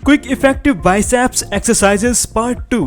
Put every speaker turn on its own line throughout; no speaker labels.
Quick effective biceps exercises part 2।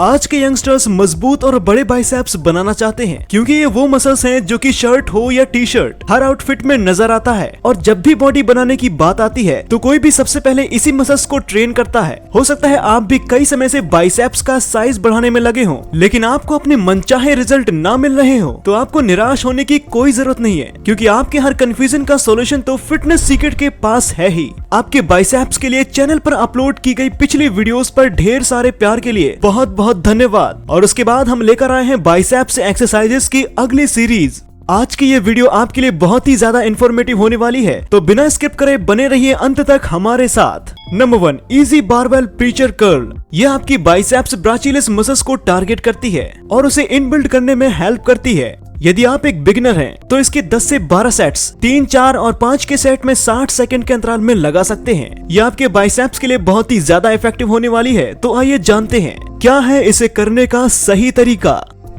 आज के youngsters मजबूत और बड़े बाइसेप्स बनाना चाहते हैं क्योंकि ये वो मसल्स हैं जो कि शर्ट हो या टी शर्ट हर आउटफिट में नजर आता है। और जब भी बॉडी बनाने की बात आती है तो कोई भी सबसे पहले इसी मसल्स को ट्रेन करता है। हो सकता है आप भी कई समय से बाइसेप्स का साइज बढ़ाने में लगे हो, लेकिन आपको अपने मनचाहे रिजल्ट ना मिल रहे हो तो आपको निराश होने की कोई जरूरत नहीं है, क्योंकि आपके हर कंफ्यूजन का सोल्यूशन तो फिटनेस सीक्रेट के पास है ही। आपके बाइसेप्स के लिए चैनल पर अपलोड की गई पिछली वीडियोस पर ढेर सारे प्यार के लिए बहुत बहुत धन्यवाद। और उसके बाद हम लेकर आए हैं बाइसेप्स एक्सरसाइजेस की अगली सीरीज। आज की ये वीडियो आपके लिए बहुत ही ज्यादा इंफॉर्मेटिव होने वाली है, तो बिना स्किप करे बने रहिए अंत तक हमारे साथ। Number 1, easy barbell preacher curl. यह आपकी बाइसेप्स ब्राचिलिस मसल्स को टारगेट करती है और उसे इनबिल्ड करने में हेल्प करती है। यदि आप एक बिगिनर हैं तो इसके 10 से 12 सेट्स 3, 4 और 5 के सेट में 60 सेकंड के अंतराल में लगा सकते हैं। यह आपके बाइसेप्स के लिए बहुत ही ज्यादा इफेक्टिव होने वाली है। तो आइए जानते हैं क्या है इसे करने का सही तरीका।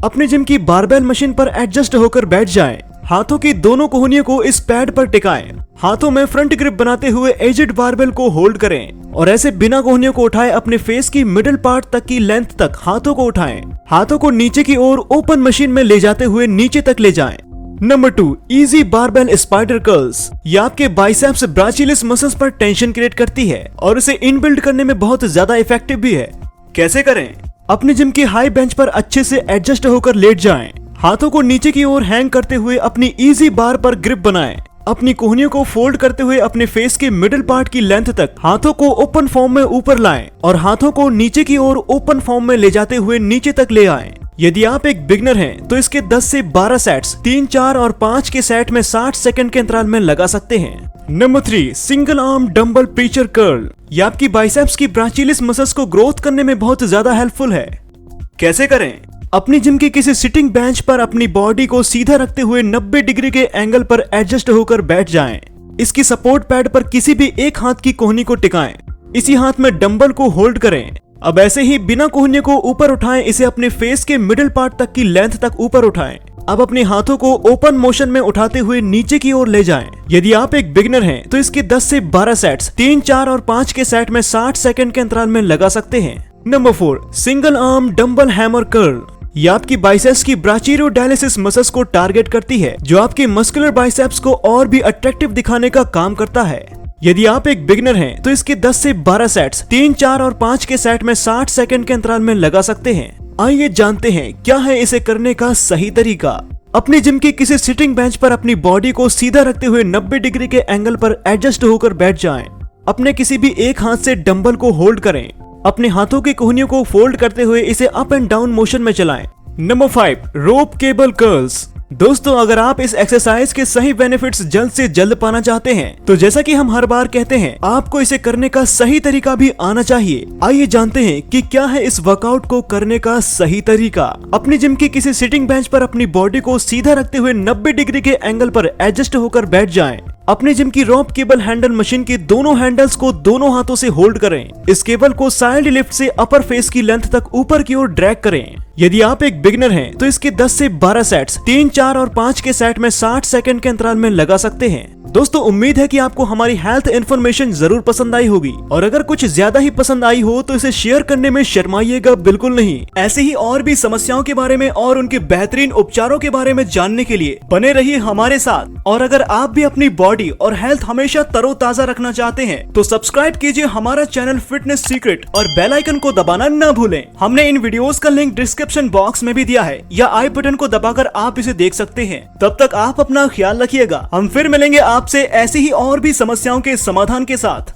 अपने जिम की बारबेल मशीन पर एडजस्ट होकर बैठ जाएं। हाथों की दोनों कोहनियों को इस पैड पर टिकाएं। हाथों में फ्रंट ग्रिप बनाते हुए एजेड बारबेल को होल्ड करें और ऐसे बिना कोहनियों को उठाए अपने फेस की मिडिल पार्ट तक की लेंथ तक हाथों को उठाएं। हाथों को नीचे की ओर ओपन मशीन में ले जाते हुए नीचे तक ले जाएं। Number 2, easy barbell spider curls. यह आपके बाइसेप्स ब्राचिलिस मसल्स पर टेंशन क्रिएट करती है और इसे इनबिल्ड करने में बहुत ज्यादा इफेक्टिव भी है। कैसे करें? अपने जिम की हाई बेंच पर अच्छे से एडजस्ट होकर लेट जाएं। हाथों को नीचे की ओर हैंग करते हुए अपनी इजी बार पर ग्रिप बनाएं। अपनी कोहनियों को फोल्ड करते हुए अपने फेस के मिडिल पार्ट की लेंथ तक हाथों को ओपन फॉर्म में ऊपर लाएं और हाथों को नीचे की ओर ओपन फॉर्म में ले जाते हुए नीचे तक ले आएं। यदि आप एक बिगनर हैं तो इसके 10 से 12 सेट्स 3, 4 और 5 के सेट में 60 सेकंड के अंतराल में लगा सकते हैं। Number 3, single arm dumbbell preacher curl. यह आपकी बाइसेप्स की ब्राचिलिस मसल्स को ग्रोथ करने में बहुत ज्यादा हेल्पफुल है। कैसे करें? अपनी जिम की किसी सिटिंग बेंच पर अपनी बॉडी को सीधा रखते हुए 90 डिग्री के एंगल पर एडजस्ट होकर बैठ जाएं। इसकी सपोर्ट पैड पर किसी भी एक हाथ की कोहनी को टिकाएं। इसी हाथ में डंबल को होल्ड करें। अब ऐसे ही बिना कोहनियों को ऊपर उठाएं। इसे अपने फेस के मिडिल पार्ट तक की लेंथ तक ऊपर उठाएं। अब अपने हाथों को ओपन मोशन में उठाते हुए नीचे की ओर ले जाएं। यदि आप एक बिगिनर हैं तो इसके 10 से 12 सेट्स 3, 4 और 5 के सेट में 60 सेकंड के अंतराल में लगा सकते हैं। Number 4, single arm dumbbell hammer curl. यह आपकी बाइसेप्स की ब्राचियोडायलिसिस मसल्स को टारगेट करती है, जो आपके मस्कुलर बाइसेप्स को और भी अट्रैक्टिव दिखाने का काम करता है। यदि आप एक बिगिनर हैं तो इसके 10 से 12 सेट्स 3, 4 और 5 के सेट में 60 सेकंड के अंतराल में लगा सकते हैं। आइए जानते हैं क्या है इसे करने का सही तरीका। अपनी जिम की किसी सिटिंग बेंच पर अपनी बॉडी को सीधा रखते हुए 90 डिग्री के एंगल पर एडजस्ट होकर बैठ जाएं। अपने किसी भी एक हाथ से डंबल को होल्ड करें। अपने हाथों की कोहनियों को फोल्ड करते हुए इसे अप एंड डाउन मोशन में चलाएं। नंबर 5, रोप केबल कर्ल्स। दोस्तों, अगर आप इस एक्सरसाइज के सही बेनिफिट्स जल्द से जल्द पाना चाहते हैं तो जैसा कि हम हर बार कहते हैं, आपको इसे करने का सही तरीका भी आना चाहिए। आइए जानते हैं कि क्या है इस वर्कआउट को करने का सही तरीका। अपनी जिम की किसी सिटिंग बेंच पर अपनी बॉडी को सीधा रखते हुए 90 डिग्री के एंगल पर एडजस्ट होकर बैठ जाएं। अपने जिम की रोप केबल हैंडल मशीन की दोनों हैंडल्स को दोनों हाथों से होल्ड करें। इस केबल को साइड लिफ्ट से अपर फेस की लेंथ तक ऊपर की ओर ड्रैग करें। यदि आप एक बिगिनर हैं तो इसके 10 से 12 सेट्स 3, 4 और 5 के सेट में 60 सेकंड के अंतराल में लगा सकते हैं। दोस्तों, उम्मीद है कि आपको हमारी हेल्थ इन्फॉर्मेशन जरूर पसंद आई होगी, और अगर कुछ ज्यादा ही पसंद आई हो तो इसे शेयर करने में शर्माइएगा बिल्कुल नहीं। ऐसे ही और भी समस्याओं के बारे में और उनके बेहतरीन उपचारों के बारे में जानने के लिए बने रहिए हमारे साथ। और अगर आप भी अपनी बॉडी और हेल्थ हमेशा तरोताजा रखना चाहते हैं तो सब्सक्राइब कीजिए हमारा चैनल फिटनेस सीक्रेट और बेल आइकन को दबाना न भूलें। हमने इन वीडियोस का लिंक डिस्क्रिप्शन बॉक्स में भी दिया है, या आई बटन को दबाकर आप इसे देख सकते हैं। तब तक आप अपना ख्याल रखिएगा। हम फिर मिलेंगे आपसे ऐसी ही और भी समस्याओं के समाधान के साथ।